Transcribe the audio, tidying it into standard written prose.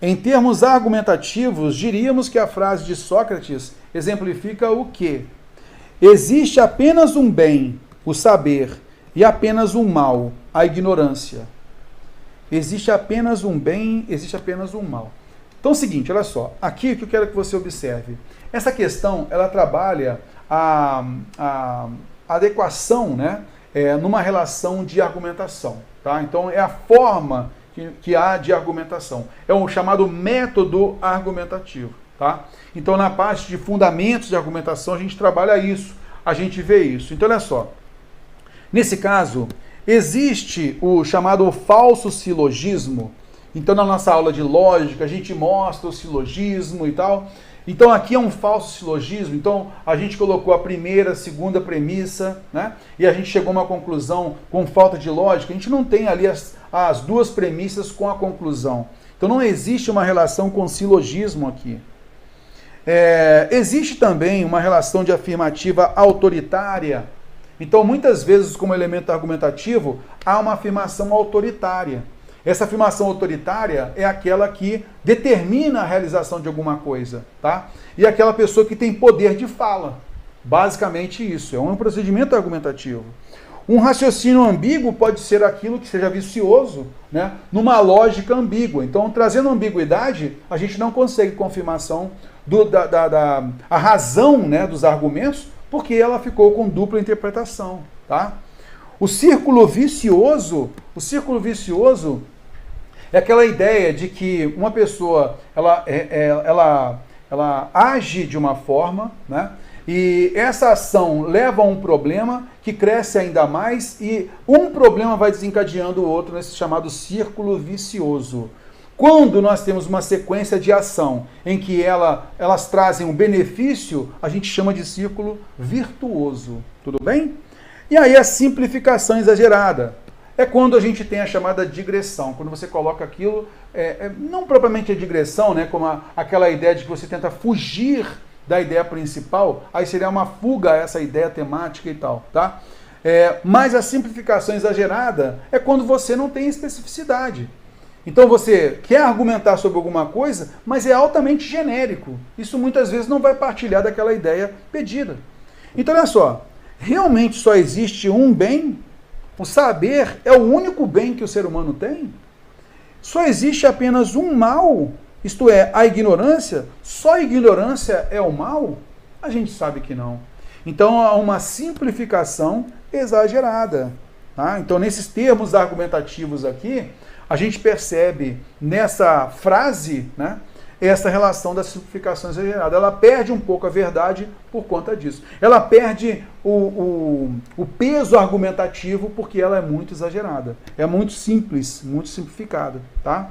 Em termos argumentativos, diríamos que a frase de Sócrates exemplifica o quê? Existe apenas um bem, o saber, e apenas um mal, a ignorância. Existe apenas um bem, existe apenas um mal. Então é o seguinte, olha só, aqui o que eu quero que você observe. Essa questão, ela trabalha a adequação, né, numa relação de argumentação. Tá? Então é a forma que há de argumentação. É o chamado método argumentativo. Tá? Então na parte de fundamentos de argumentação a gente trabalha isso, a gente vê isso. Então olha só, nesse caso existe o chamado falso silogismo. Então na nossa aula de lógica a gente mostra o silogismo e tal. Então aqui é um falso silogismo, então a gente colocou a primeira, a segunda premissa, né? E a gente chegou a uma conclusão com falta de lógica, a gente não tem ali as duas premissas com a conclusão. Então não existe uma relação com silogismo aqui. Existe também uma relação de afirmativa autoritária. Então muitas vezes como elemento argumentativo há uma afirmação autoritária. Essa afirmação autoritária é aquela que determina a realização de alguma coisa, tá? E aquela pessoa que tem poder de fala. Basicamente isso, é um procedimento argumentativo. Um raciocínio ambíguo pode ser aquilo que seja vicioso, né? Numa lógica ambígua. Então, trazendo ambiguidade, a gente não consegue confirmação a razão, né, dos argumentos, porque ela ficou com dupla interpretação, tá? O círculo vicioso é aquela ideia de que uma pessoa ela age de uma forma, né? E essa ação leva a um problema que cresce ainda mais e um problema vai desencadeando o outro nesse chamado círculo vicioso. Quando nós temos uma sequência de ação em que elas trazem um benefício, a gente chama de círculo virtuoso. Tudo bem? E aí a simplificação exagerada. É quando a gente tem a chamada digressão, quando você coloca aquilo, não propriamente a digressão, né, como aquela ideia de que você tenta fugir da ideia principal, aí seria uma fuga a essa ideia temática e tal, tá? Mas a simplificação exagerada é quando você não tem especificidade. Então você quer argumentar sobre alguma coisa, mas é altamente genérico. Isso muitas vezes não vai partilhar daquela ideia pedida. Então olha só, realmente só existe um bem? O saber é o único bem que o ser humano tem? Só existe apenas um mal? Isto é, a ignorância? Só a ignorância é o mal? A gente sabe que não. Então há uma simplificação exagerada. Tá? Então nesses termos argumentativos aqui, a gente percebe nessa frase, né, essa relação da simplificação exagerada. Ela perde um pouco a verdade por conta disso. Ela perde o peso argumentativo porque ela é muito exagerada. É muito simples, muito simplificada. Tá?